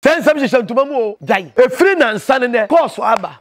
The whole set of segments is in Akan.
Sen sabje ntoma mu o jai efiri na nsa ne course aba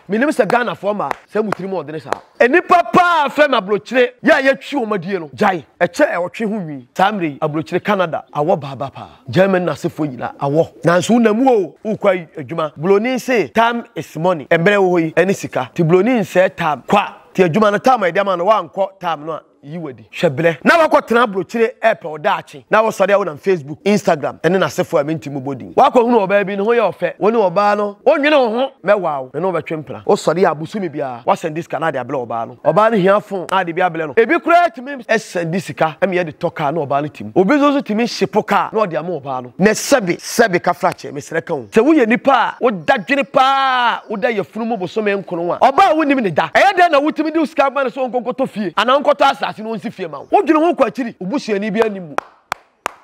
minim se Ghana forma se mutiri mo de ne sa enipa pa fem abrochire ya yetwi o madie no jai eche e wotwe ho wi samre abrochire Canada awo baba pa German na sefo yina awo na nso na mu o ukwa adwuma bloni say time is money embre wo yi eni sika ti bloni say time kwa ti adwuma na time e dia ma no wa nko time no yiwadi hwebele na wakotena brochire epe odaachi na wo sori awo na Facebook Instagram ene na sefo amenti mobodi wakohunu oba bi ne ho ye ofe woni oba no onwene ho mewawo me no betwempra wo sori abusumi bia wa send this Canada abele oba no hiafo ade bia abele no ebi kura timi send sika em ye de toka na oba no tim obi zo timi shipoka na ode ama oba no ne sebe ka frache mesere kan se wo ye nipa wo dadwene pa wo da yefunu mo bosome nkono a oba wo nim ne da eye de na wo timi di sika ma so nkonkoto fie ana nkoto asa no nsi fie ma wo dwene ho kwachiri obusuani bia nimu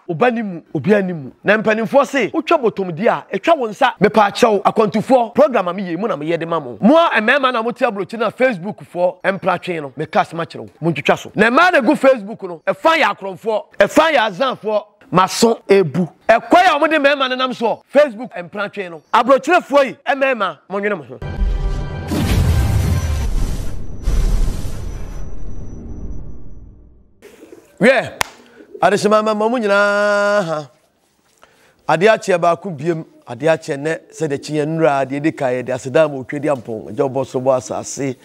obanimu obi animu na mpanimfo se wotwa botomdi a etwa wonsa mepa achew akontufo program am ye mu na me yede mamo mo emema na moti abrochi na Facebook fo empratwe no me cast ma cherew mo ntwitwa so na ma na go Facebook no efa ya akromfo efa ya azanfo maso ebu ekoya omode mema na nam so Facebook empratwe no abrochirefo yi emema mo nwene mo ho yeah adesema mamu nyina ha ade ache ba ku biem ade ache ne se de chiye nura ade de kai de asedam otwedi ampon jobo so bo asase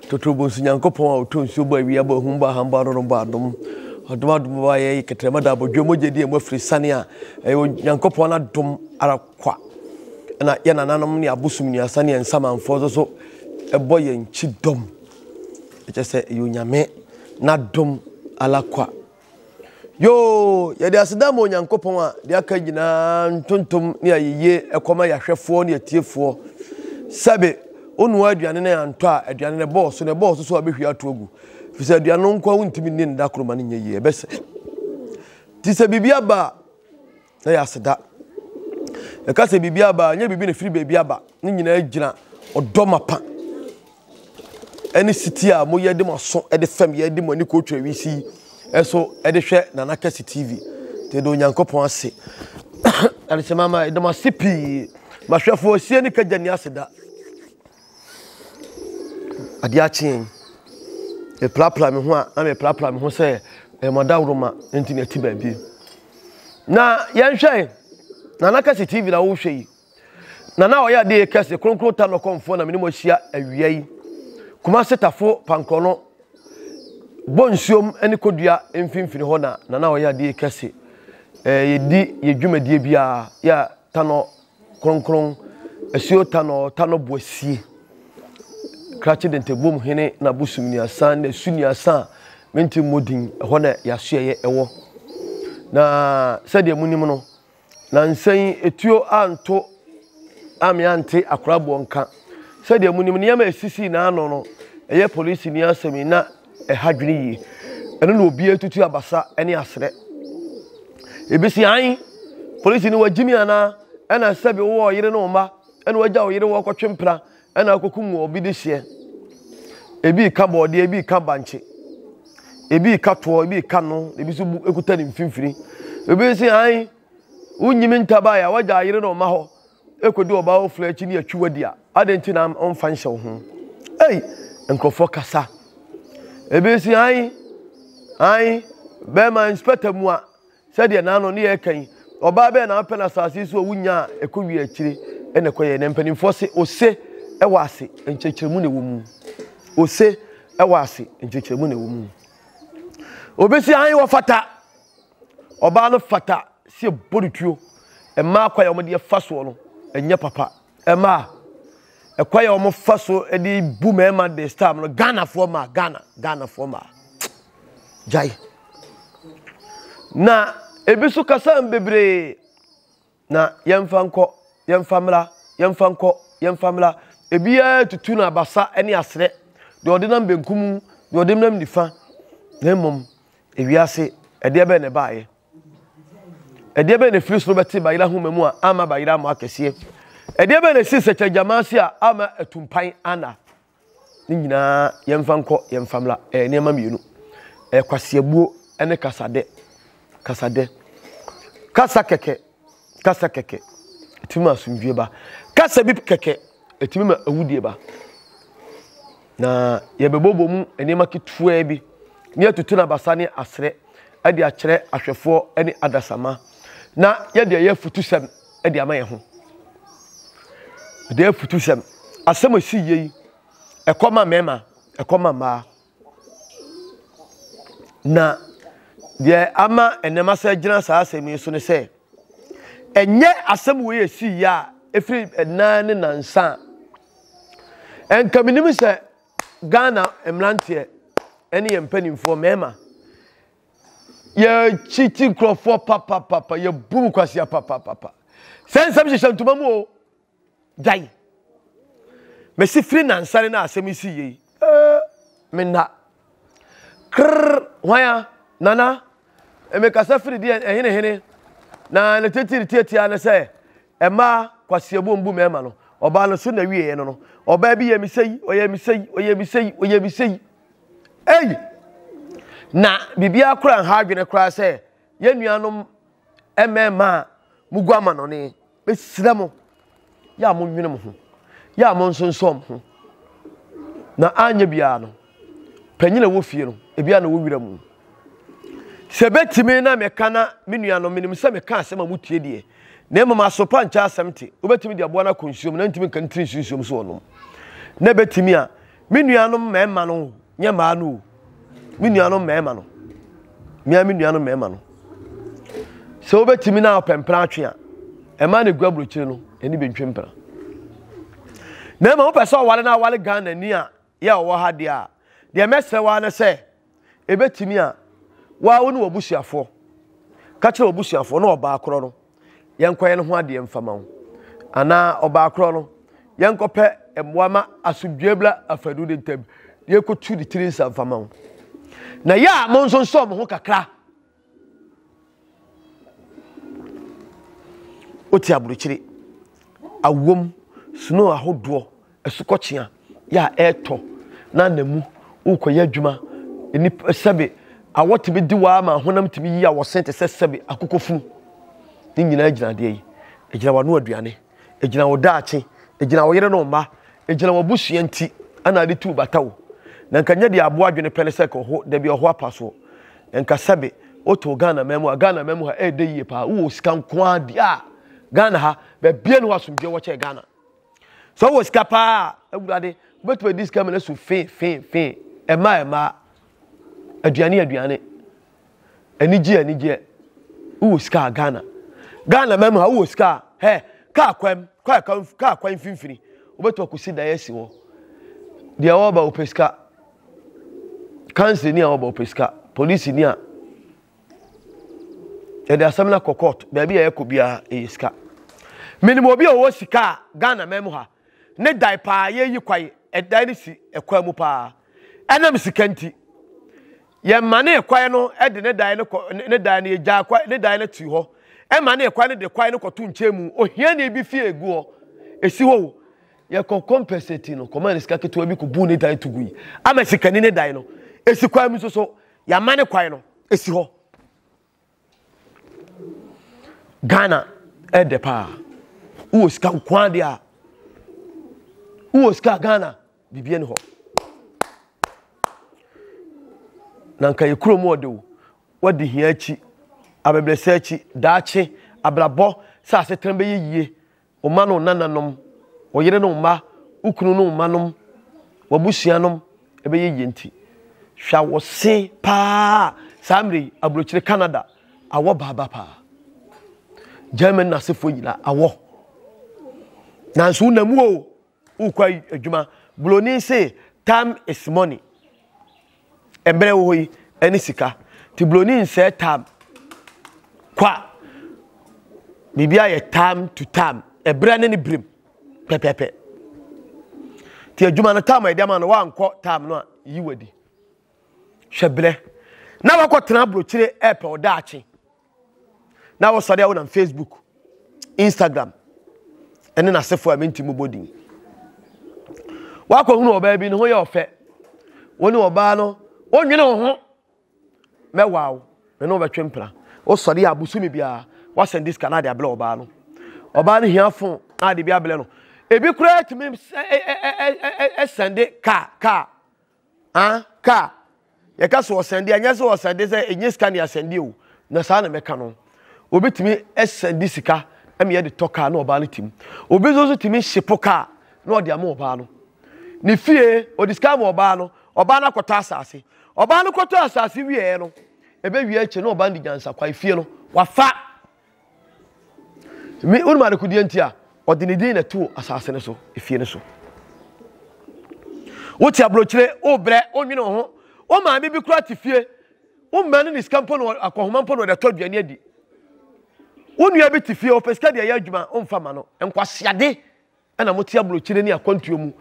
totrobo nsunyankopon a otonsu bo awia bo humba hamba ro bo adom odum ba ye ketrema da bo dwomoje de mo afri sane a nyankopon na dom ara kwa na ye nananom ne abusum ni asane ensamanfo so ebo ye nchi dom eche se yonyame na dom ala kwa yo ya de asedam onyankopon a de aka nyina ntontom ne ayeye ekoma ya hwefo ne atiefo sabe onu aduane na anto a aduane ne boss ne boss so abehwi atogu fisa aduane nkwa wontimi ne nda kroma ne nyeye bese ti se bibia ba na ya aseda e ka se bibia ba nya bibi ne firi bibia ba ne nyina agina odomapa eni city a mo yede mo so e de fam yede mo ni ko twa wisi eso ede hwe na Kesse TV te do nyankopon ase ale se mama de ma sipi ma hwefo sie ni kagani aseda ade achen e plapla me ho a me plapla me ho se e modawroma internet ba bi na yenhwe na Kesse TV na wo hwe yi na oya de Kesse kronkron Tano Komfor na me ni mo hia awia yi kuma setafo pankrono bonsiom eni kodua emfimfini ho na oya de Kesse yedi yedwumadie bia ya Tano kronkron esio Tano boasie krache de ntebom hene na busumni asan na suni asan menti modin ho na yasoye ewo na sade munim no na nsan etuo anto amiante akorabo nka sade munim ne yama esisi na ano no eye police ni asemi na ehadwene yi eno na obi etutu abasa ene asre ebisi an police ni wajimi ana ena sabe wo yire no ma ena wagya wo yire wo kwetwempra ena akokum obi de hye ebi ka bode ebi ka banche ebi ka to ebi ka no ebi so ekuta ni mfimfiri ebisi an unyimi ntaba ya wagya yire no ma ho ekodi oba wo flachi ni atwuwadi a adenti na onfa nhye wo ho ei enkrofo kasa ebisi an be ma inspector mu a said na no ne ye kan oba be na apena asase so wunya ekowi akire ene koye ne mpanimfo se ose ewase enchechiremu ne womu ose ewase enchechiremu ne womu obesi an wo fata oba no fata se bodutuo ema akwaya omde ye faso no enye papa ema akwaya omo faso edi bu mema de star no Ghana for ma Ghana for ma jai na ebisu kasa mbebre na yemfamla ebia tutu na basa eni asre de odinam benkum de odinam nifa na mom ewiase ede be ne baaye ede be ne frisro beti ba ira huma mu a ama ba ira mu akese ede be ne sise kyajamase a ama atumpan ana ni nyina yemfamla niam mienu kwasiabuo ene kasade kasa keke etimi ma asumdue ba kasa bi keke etimi ma awudie ba na ye bebobo mu enema ketua bi ne atutu na basane asre ade a kire ahwefo ene adasama na ye de ye futusem ade ama ye ho de futusem asem asi yi ekoma mema ekoma ma na de ama enema sa gina sa asemi so ne se enye asem we asi ya efri enane nansa enkaminim se Ghana emrantie ene ye mpanimfo mema ye chiti krofo papa ye bum kwasia papa sensam hyehyantuma mu o dai mesi free nansare na asem isi yi menna waya nana emekasa free die ehene na na tetiri na se ema kwasia bombu mema no oba no so na wie no oba bi ye misei oye misei ei na bibia kura ha adwene kura se ye nuanom emema mugwama no ne besiramo ya mo nwene mo ho ya mo nsonsom ho na anya bia no panyina wo fie no ebia na wo wira mu sebetime na meka na me nuanom minim se meka asema mutie die na emama sopa ncha asemte obetimi de aboa na konsuom na ntimi kan tiri sunsuom so no na betimi a me nuanom mema no nya ma no me nuanom mema no me nuanom mema no so obetimi na opempra atwe a ema na guabrochire no eni bentwempra na ema opesa wale na wale Ghana ni a ya wo ha de a de mesre wa na se ebetimi a wa woni wobusuafo ka kire wobusuafo na oba akoro no yenkoye no ho ade mfama ho ana oba akoro no yenkope emwama asudwebla afadu de ntab ye kotu de tiri mfama ho na ya mo nsonsom ho kakra oti aburuchiri awom suno ahodo esukochia ya eto na namu ukoye adwuma eni sebe awoti bi di wa ma honam timi yi a wo sente sebe akokofu ni nyina gina de yi egina wano aduane egina wo daache egina wo yere no mba egina wo busua nti ana de tu batawo na nkanya de abo adwene pele se ko ho de bi ho apaso nka sebe oto Ghana memu ha de yi pa wo sika nko ade a Ghana ha be bie no asomdwe wo che Ghana so wo sika pa awurade betu dis kamera so fe ema aduane anije wo sika Ghana memu ha wo sika he ka kwam finfini obeto akusi da yesi wo de awoba opeska kanse ni awoba opeska police ni a e de asamna kokot ba bia yakobia eska minimo obi o sika Ghana memu ha ne dai pa yeyi kwai e dai ni si ekwa mu pa enam sikanti ye mane kwai no e de ne dai ne eja kwa ne dai ne tu ho e mane kwai ne de kwai ne kotu nchemu ohia ne bi fie egu ho esi ho ye ko compensate no command sika keto bi ko bu ne dai tugu yi ama sikani ne dai no esi kwai mu so ya mane kwai no esi ho Ghana edepa uwo sika kwande a uwo sika Ghana bibie ne ho nanka yekuro mu odewo wadi hia achi abeblese achi daache abrabo sa asetrembe yeye o ma no nananom o yere no ma ukunu no manom wabusuanom ebe yeye nti hwa wo se pa samri abrochire Canada awo baba pa German na sefo yila awo nanso namu o ukwa adwuma bloni say time is money embre wo yi eni sika ti bloni say time kwa bibia ye time to time ebre ne ni brim pepepe ti adwuma na time ede ma no wa anko time no yi wadi hwebre na wakotena brochire epe odaache na wo sori na Facebook Instagram ene na sefo amenti mobodi wako hunu oba bi no ho ye ofe woni oba no onwene ho mewawo me no betwempra o sori abusumi bia wa send this Canada bla oba no oba no hia phone na de bia bele no ebi kura timi sende car car ye ka so sende anya so sende say enye scan ya sende o na sa na meka no obi timi sende sika am ye de toka na oba no tim obi zo timi shipo car na ode am oba no ni fie o discount oba no oba na kwota asase oba no kwota asase wie no ebe wie achi na oba ndi gansa kwa fie no wafa mi unma de kudi antia ode ni din na tu asase ne so efie ne so woti abrochire obre onwene ho o ma me bi kura tifie o ma ne skampo no akohomampo no de toduane adi onua bi tifie o peska de ya adwuma o mfa ma no enkwasiade ana moti abrochire ni akwantuo mu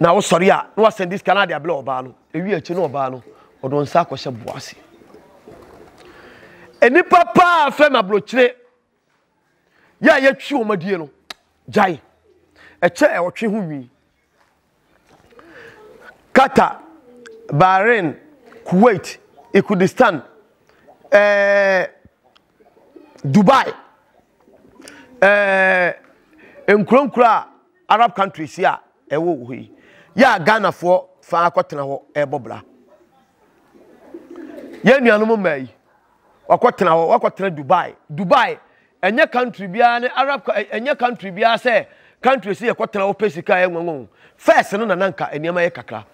na wo sori a no send this Canada abla oba no ewi achi no oba no odon sa akohye boase eni papa afem abrochire ya twi o madie no jai eche e wotwe ho wi Qatar, Bahrain, Kuwait, Kurdistan, Dubai, Nkronkra Arab countries ya ewo hui ya Ghana for fa akotena ho ebobla ya nuanom mai wakotena ho wakotena Dubai enye country bia ne Arab enye country bia say countries ye kotena ho pesika enwonwon first no nanka eniema ye kakra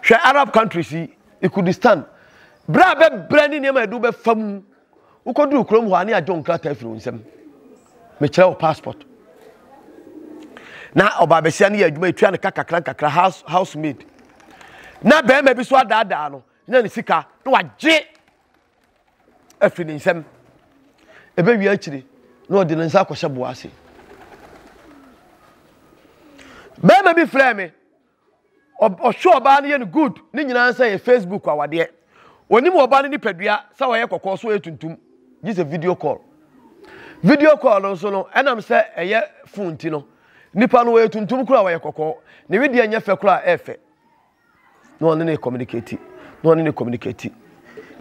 hwe Arab countries Kurdistan bra be brani ne ma edu be fam ukodu krom ho ani ajon krata afiri onsem me kire o passport na oba be sia ne adwuma etua ne kakra housemaid na be ma bi so adada no na ne sika no wagye afiri nsem ebe wi akire na odi ne nsa akohye boase be ma bi frɛ me o show ba ne good ni nyina nsa ye Facebook awade onim oba ne nipadua sa wo ye kokko so etuntum this a video call no so no enam se eye phone ti no nipa no wo etuntum kura wo ye kokko ne widi anya fe kura efe no ne communicate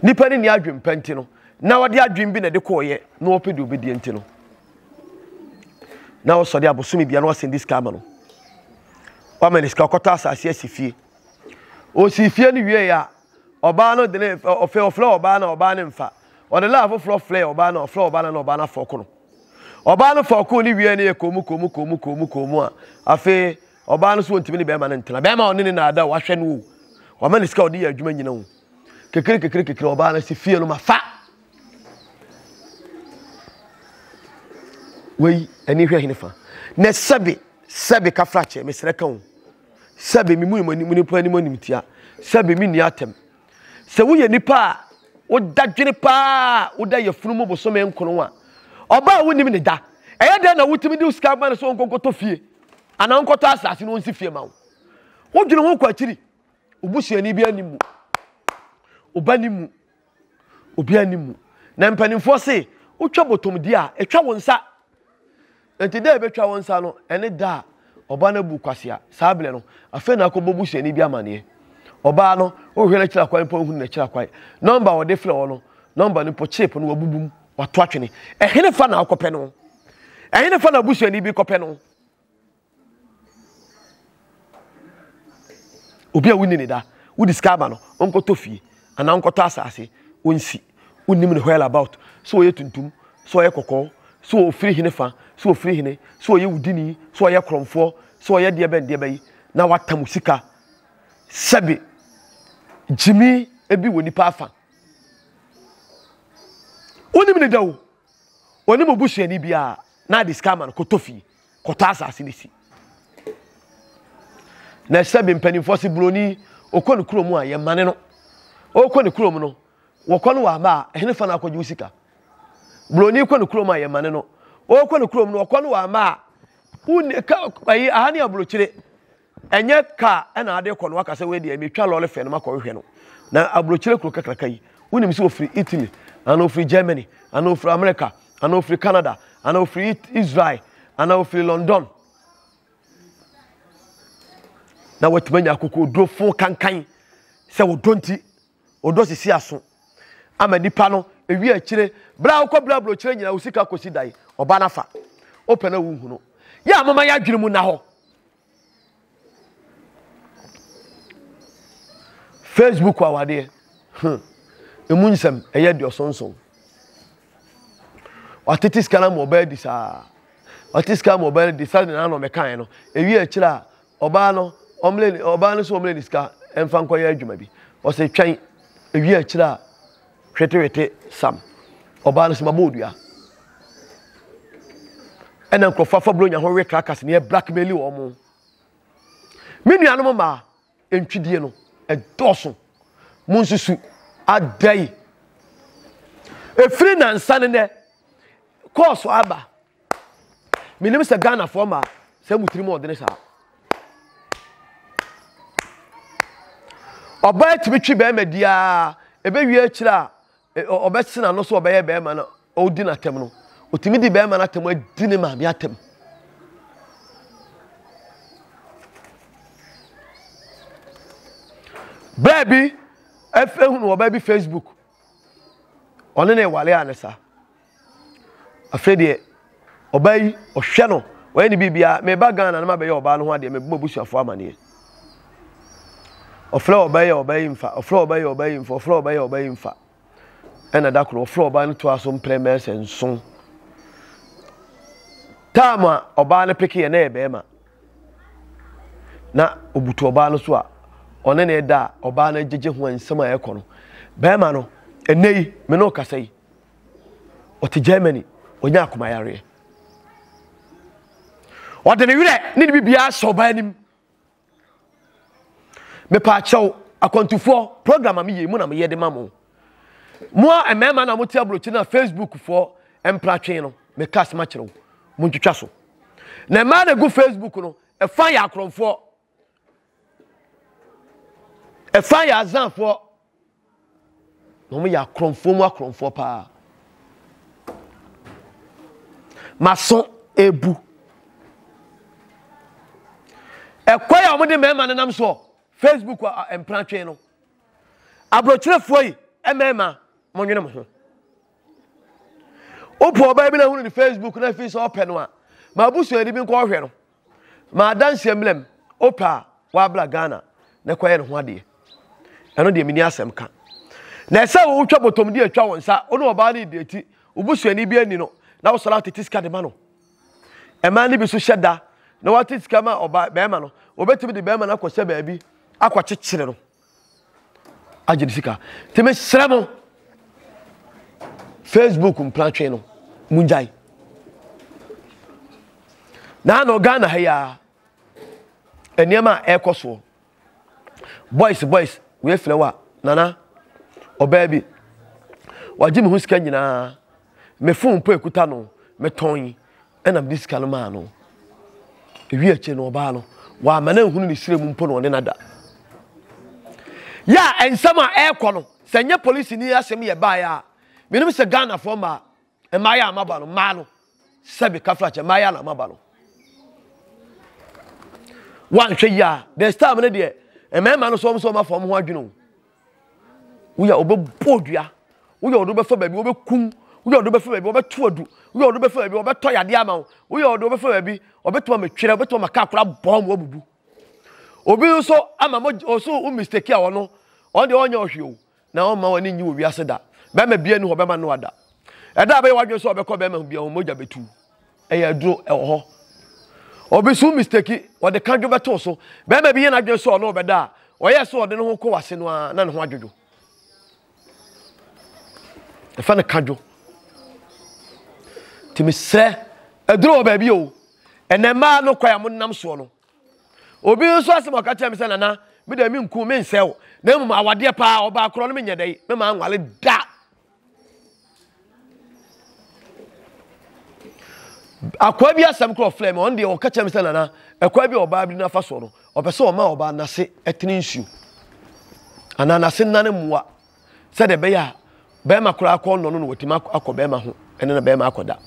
nipa ni adwem penti no na wode adwem bi na de koye na opedi obedienti no na wo so de abosumi bia no send this camera no wameniska kota asase asifie o sifie ni wie ya oba no de ofle oba na mfa o de la afoflo fle oba na oba na foko no oba no foko ni wie ne komu a afi oba no so ntimi ni be ma ntena be ma oni na ada wahwe no wameniska odi ya adwuma nyina wo kekere oba na sifie no mafa wei eni hwe hinifa na sebe kafrache mesreka wo sebe mi mu pa ni monimtia sebe mi ni atem se wo ye nipa wo dadwene pa wo da yefunu mo bosome nkono a oba wo nim ne da eye da na wutimi di uska ma so nkonkoto fie ana nkoto asase no nsi fie ma wo dwene ho kwachiri obusuani bi animu obanimu obi animu na mpanimfo se wotwa botom di a etwa wo nsa enti da betwa wo nsa no ene da oba na bu kwasea saable no afa na akobobu suani bi amane oba no o hwele kira kwan pa hu na kira kwan number wo de fle wo no number ni po chip no wabubum wato atwene ehene fa na akope no ehene fa na bu suani bi kope no obi a wuni ne da wo discover no onkoto fie ana onkoto asase onsi unim ne hwele about so ye tuntum so ye kokko so ofiri hine fa so ofiri hine so ye wudini so ye kromfo so ye de bayi na watam sika sabe jimi ebi woni pa afa onim ne dawo onim obusuani bia na discount man kotofi kotasa asinisi na sabe mpanimfo se broni okonu kromu a ye mane no okonu kromu no wokonu wa ma ehne fa na akwaji sika broni kwanu kromu a ye mane no okonu kromu no wokonu wa ma ayi ahani abrochire enye ka na ade kono akase we de metwa lole fe no makọhwe no na abrochire kro kakraka yi unim se ofri Italy ana ofri Germany ana ofri America ana ofri Canada ana ofri Israel ana ofri London na watumanya akoko odrofo kankan se wodonti odosisi aso ama nipa no ewi akire bra akọ bra abrochire nyina usika kosi dai oba na fa open na wu hunu ya mama ya dwene mu na ho Facebook awade emunsem eye de osonson watiti skala mobile di sa watiti skala mobile di sa na no mekan no ewi akira oba no so omle ska emfa nkoye adwuma bi o se twan ewi akira hwetewete sam oba no se mabodua ena nkrofa fa blonya ho we crackers ne blackmail wo mo menu anu ma entwidie no edoso munsusu adai efiri na nsane ne course aba minim se Ghana forma se mutiri mo odene sa oba etimi twi be media ebe wi akira obetsina no so obeye be ma na odi na tem no otimi di be ma na tem adi ne ma bi atem baby efehunu oba bi Facebook one na wale anesa afede oba yi ohwe no we ni bibia me ba Ghana na ma be ye oba no ho ade me bu busuafo amane ofre oba yi mfa ofre oba yi mfa ofre oba yi mfa ena da kro ofre oba no to aso mpremes enson tama oba no peke ye na ebe ma na obutu oba no so a one na da oba na jeje ho ansem a ekono be ma no enei me no kasai oti Germany onya akoma yare ode ne wire ni bibia so ba nim me pa chaw akontufo program am ye mu na me ye de mamo mo emema na mo ti abrochi na Facebook for emplatwe no me cast ma kire mo ntwitwa so na ma na go Facebook no e fa ya akronfo e fa ya azanfo no mo ya akronfo pa mason ebu e kwaya mo de mema na nam so Facebook emplatwe no abrochirefo yi emema monwene mo ho opo oba bi na hunu ni Facebook na fi so open no a ma busu eri bi nko ohwe no ma dance emblem opa wa bla Ghana na kwaye no ho ade eno de mini asem ka na ese wo twa botom de atwa wonsa ono oba na de ati obusu ani bi ani no na wo sala tetiska de ma no e ma ni bi so hyeda na wa tetiska ma oba be ma no obetimi de be ma na kwose ba bi akwakyekere no ajirisika teme sramo Facebook mplatwe no munjai na no Ghana ha ya eniema ekoso boys we flewa nana obabi wajimi hu sika nyina me fon po ekuta no me ton enam disika no ma no ewi ache no oba no wa mana hunu ni sire mu mpo no ne nada ya ensama ekono senye police ni asem ye ba ya menim se Ghana forma e maya amaba no ma no sebi kafrache maya na amaba no wan hwe ya the star me de e mema no so ma fom ho adweno uya obebodua uya odobefa ba bi obekum uya odobefa ba bi obeto adu uya odobefa ba bi obeto yade ama uya odobefa ba bi obeto metwere obeto maka akora bom obubu obi so ama mo so u mistake a wono on de onya ohwe o na o ma wani nyi wo wiase da be ma bia ni ho be ma no ada e da be wadwe so obekọ be ma bia ho moja betu e ya duro e wo ho obi so mistake o de kanjo beto so be ma bia na dwe so no obeda o ye so o de no ho ko wase no na ne ho adwojo e fa na kanjo timi sre e duro ba bia o enema no kwaya mo nam so no obi so asem akacha mi se nana mi da mi nku mi nsew na mu awade pa oba akro no mi nyedai me ma anwale da akwa bi asem kro flame on de o kacha mi se nana akwa bi oba bi na fa so no opese o ma oba na se etini nsu ana na se nane muwa se de be ya be ma kro akọ no no wotima akọ be ma ho ene na be ma akọda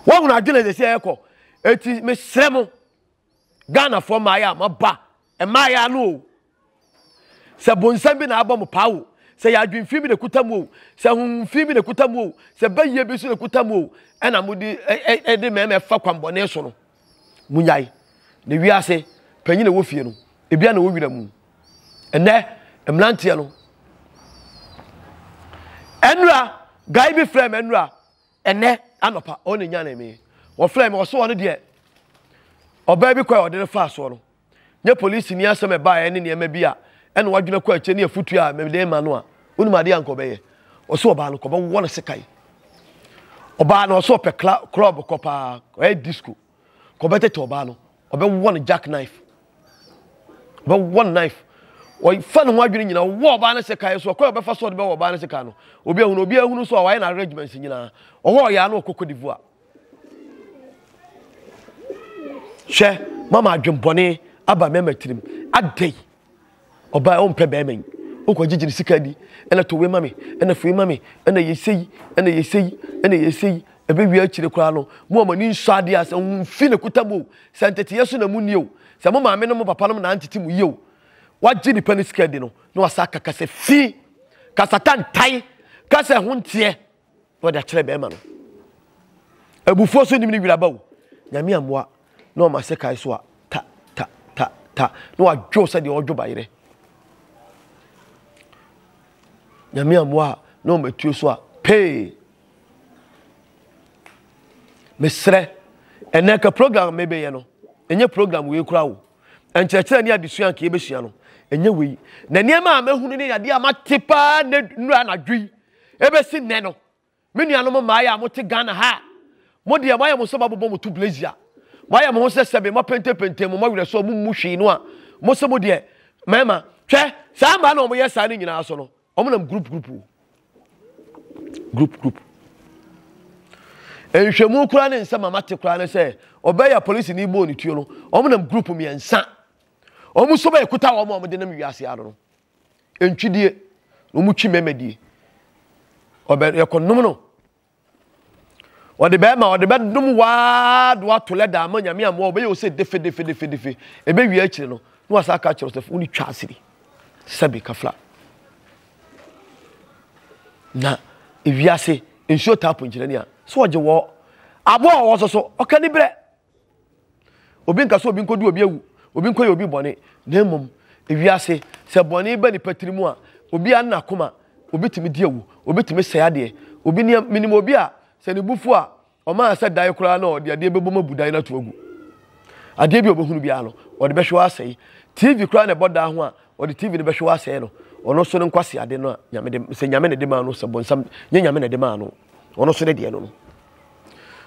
wo hunu adwene de se ekọ eti me sremo Ghana for maya maba e maya no se bonsam bi na abom pawo se ya adwin fi bi de kutamu se hun fi bi de kutamu se baye bi so de kutamu ena mudi de me fa kwambone so no munyai ne wiase panyi na wo fie no ebia na wo wira mu ene emlantie no enura guy bi frame enura ene anopa oni nya na me wo frame wo so wo no de oba bi kwa ode ne fa so no nye police ni asem ba ya ne ne ma bi a ene wadwena kwa ache ne afutu a me de ma no a oni ma de anko be ye wo so oba no ko ba wo no sekai oba no so pe club ko pa disco ko bete to oba no oba wo no jack knife oba one knife o fa no wadwene nyina wo oba no sekai so ko oba fa so de be wo oba no sekai no obi ahunu so wa na arrangement nyina o ya no kokodivu a she mama adwembone aba mema tirim adai oba o mpe be men o ko gigiri sika di ena to we mami ena fui mami ena yesei ebe wi akire kura no mo amani nso ade ase mfi ne kutabo santete yeso na mu niyo se mo maame no mo papa no na antete mu yiyo waji ni pani sika di no no asaka kase fi kasatan tai kase huntie wo da kire be ma no abufo so nim ni wira bawo nyame amoa no ma se kai so a ta no adwo se de odwo bayire nyame amoa no matuo so a pay mesre eneka program mebe ye no enye program we kura wo enkyekere ni adesua ka ebesua no enye we na niema amahunu ni yade amatepa na nura na dwi ebesi ne no menuanom maaya amote Ghana ha mode maaya mo so babobɔ mo tu blazia maaya mo se sebe mo pente mo wure so mo muhwe no a mo se mo de mama hwɛ saa ma na mo ye saa ni nyina so no omo nam group enhwemu kura ne nsa mama te kura ne se obeya police ni bo ni tuo no omo nam group mi ensa omo so ba ekuta wo mo de nam wiase ado no entwidie omo twi memedie obe yekonom no ode be ma ode be dum wa do atole da ma nyame am obe yo se defe ebe wi akire no no asa ka kire so uni twa asiri sabi kafla na ewiase ensuo tapo nkire ne a so oje wo abo wo so okani bre obi nka so obi nkodu obi ewu obi nkoye obi bone na mum ewiase se bone ba ni patirimu a obi an na koma obi timi di ewu obi timi sayade obi ni minimum obi a se ne bufu a o ma se dai kura na ode ade bebo ma budai na to agu ade bi obehunu bia no ode behwe asai TV kura na boda ho a ode TV ne behwe asai no ono so ne nkwase ade no nyame de se nyame ne de ma no se bonsam nyame ne de ma no ono so ne de no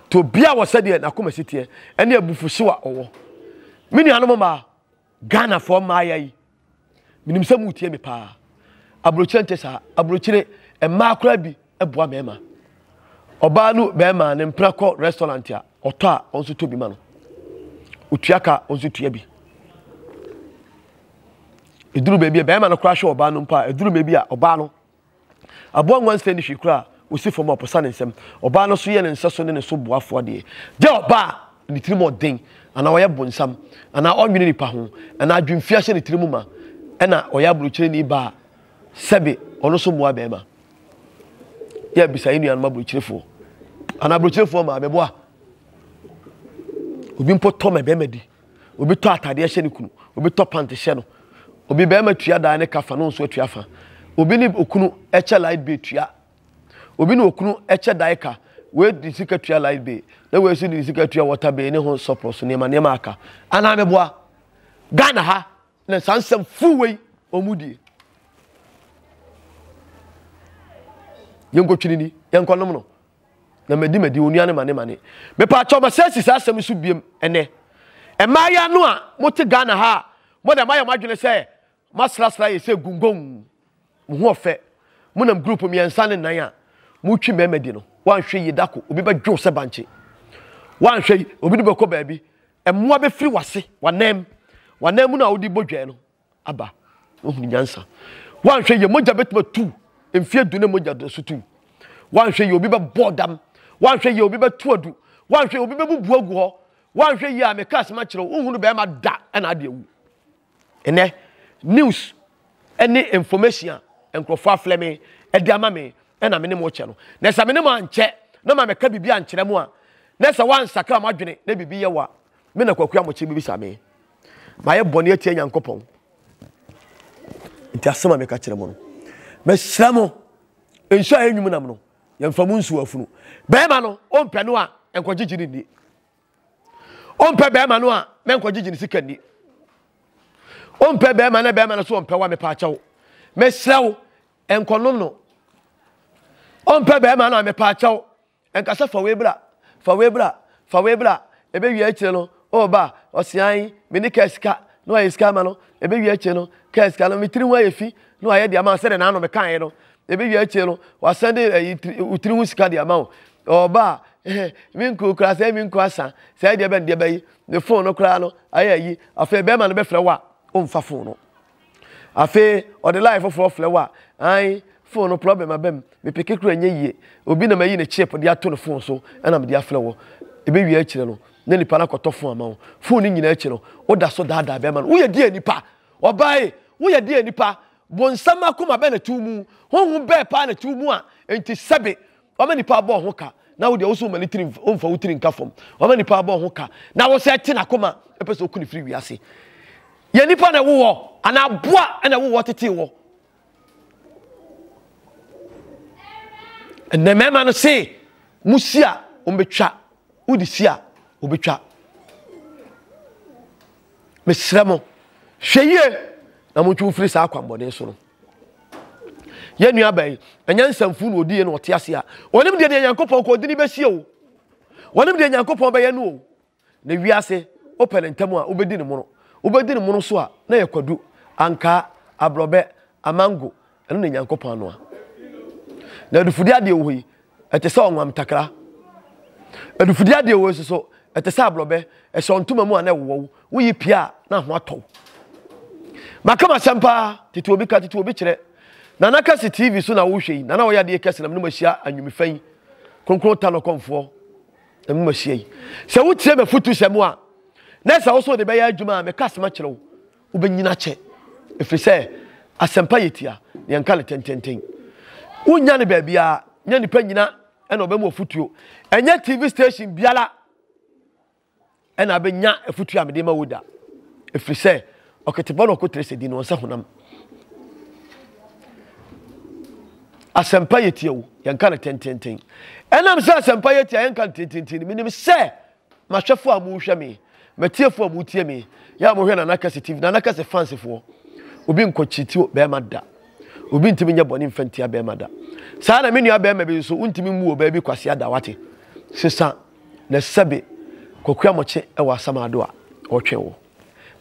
to bia wo se de na koma sitie ene abufuhye wa owo mini anom ma Ghana for maayai minim se mutie me pa abrochente sa abrochire e ma kura bi eboa mema oba nu be ma ne mpra ko restaurant a oto a onso to bi ma no otuaka onso tua bi eduru be be ma no kura hwe oba no mpa eduru be bi a oba no abo nwan stand hwe kura osi fom oposa ne nsem oba no so ye ne nseso ne so boafo de je oba ni tirimo den ana oya bonsam ana onwene nipa ho ana adwemfia hye ne tirimu ma ana oya burukyire ni ba sebe ono so boa be ma ya bisa inu an maburukyirefo ana burukyirefo ma meboa obi mpo to me be madi obi to atade hye ne kunu obi to pante hye no obi be ma tua da ne kafa no so tua fa obi ni okunu eche light be tua obi ni okunu eche daika we disika tua light be na we so disika tua water be ne ho support so ne ma aka ana meboa Ghana ha na sansam fuwei omudi yengo twinini yenko nom no na medi onuane mane me pa cho ma sesi sa asem su biem ene e maya no a mote Ghana ha mo da maya madwene se masrasra ye se gungon mo ho ofe mo nam group mi ensa ne nan a mo twi memedi no wan hwe yi dako obi ba dwo se banche wan hwe obi do beko baabi e mo be firi wase wanem mu na odi bodwe no aba ohun nyansa wan hwe ye moja betuma tu emfie du ne moja do sutu wan hwe ye obi be bodam wan hwe ye obi be tuadu wan hwe obi be bubu agu ho wan hwe ye amekas ma kire ohun be ma da na ade ewu ene news any information enkrofo afle me e di ama me e na me ne mo che no na sa me ne mo anche na ma me ka bibia ankyere mu a na sa wan sakra mo adwene na bibi ye wa me na kwakua mo che bibi sa me ma ye bone atia Nyankopon nti asema me ka kire mo no me sramo enso enwum nam no ye mfamu nsu afunu be ma no o mpe no a enkogigiri ni o mpe be ma no a me enkogigiri sikani o mpe be ma na so mpe wa me pa achewo me srawo enkonom no o mpe be ma no me pa achewo enkasa fa webra ebe wi akire no o ba osian me ni keska no ayeska ma no ebe wi akire no keska no mitiri wa yefi no aye dia ma se de na no me kan ye no ebe wi akire no wasande utiri hu sika dia ma o ba min ko kra se min ko asa se dia ben dia bayi the phone no kra no aye yi afa be ma no be fra wa o mfa phone no afa o the life of flower ai phone no problem abem me peke kra nya yie obi na mayi na chip dia to no phone so na me dia flower ebe wi akire no na nipa na koto phone ama phone nyina akire no o da so daada be ma no wo ye dia nipa obai wo ye dia nipa bonsama kuma be na tumu honhum be pa na tumu a enti sebe o ma nipa bo ho ka na wo de wo so mani tiri o mfa wo tiri nka fom o ma nipa bo ho ka na wo se te na kuma e pese okuni free wi ase ye nipa na wo ana boa na wo tete wo enne mema no se musia o mbetwa udi sia o betwa mesramo hweye na mo twu free sa akwambode so no ye nua bai anyansamfu no odi ye no ote ase a wonim de Nyankopon ko odi ni besie o wonim de Nyankopon be ye no o na wiase open ntam a obedi ne mo no so a na ye kwadu anka abrobe amango eno ne Nyankopon no a na adufudi ade wo yi ete se onwam takra adufudi ade wo so ete se abrobe e se ontuma mu a na wo yi pia na ho atɔ makama sempa titi obi kire na na Kesse TV so na wo hwe yi na na wo ya de Kesse na me mahia anwumifan konkro Tano Komfor na me mahia yi se wo tire me futu semu a na sa wo so de be ya adwuma me Kesse ma kire wo benyina che efrise asempa yetia ne yanka le tententen unya ne ba bia nya nipa nyina e na obemu ofutuo enya TV station biala e na benya efutuo amede ma woda efrise oketebo no ko trese di no nsa honam asempa yetia wo yanka le tententen enam se asempa yetia yanka le tententen minim se mahwefo amu hwe me matiefo amu tie me ya mo hwe na Kesse TV na Kesse fansefo obi nkochiti be ma da obi ntimi nya boni mfantia be ma da saa na menu aba ma be so untimi mu o ba bi kwase ada wate sesa na sebe kokua moche e wa samado a o twe wo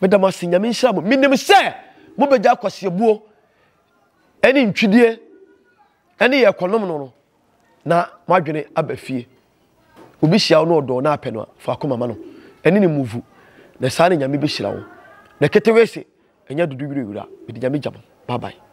medama sinyame nhira mo minim se mo beja kwase buo eni ntwidie eni ye konom no na madwene abafie obi hia no odo na apɛ no fa akoma ma no eni ne muvu na saa ne nyame be hyira wo na ketewese enya dudu wira wira be nyame jam bye bye.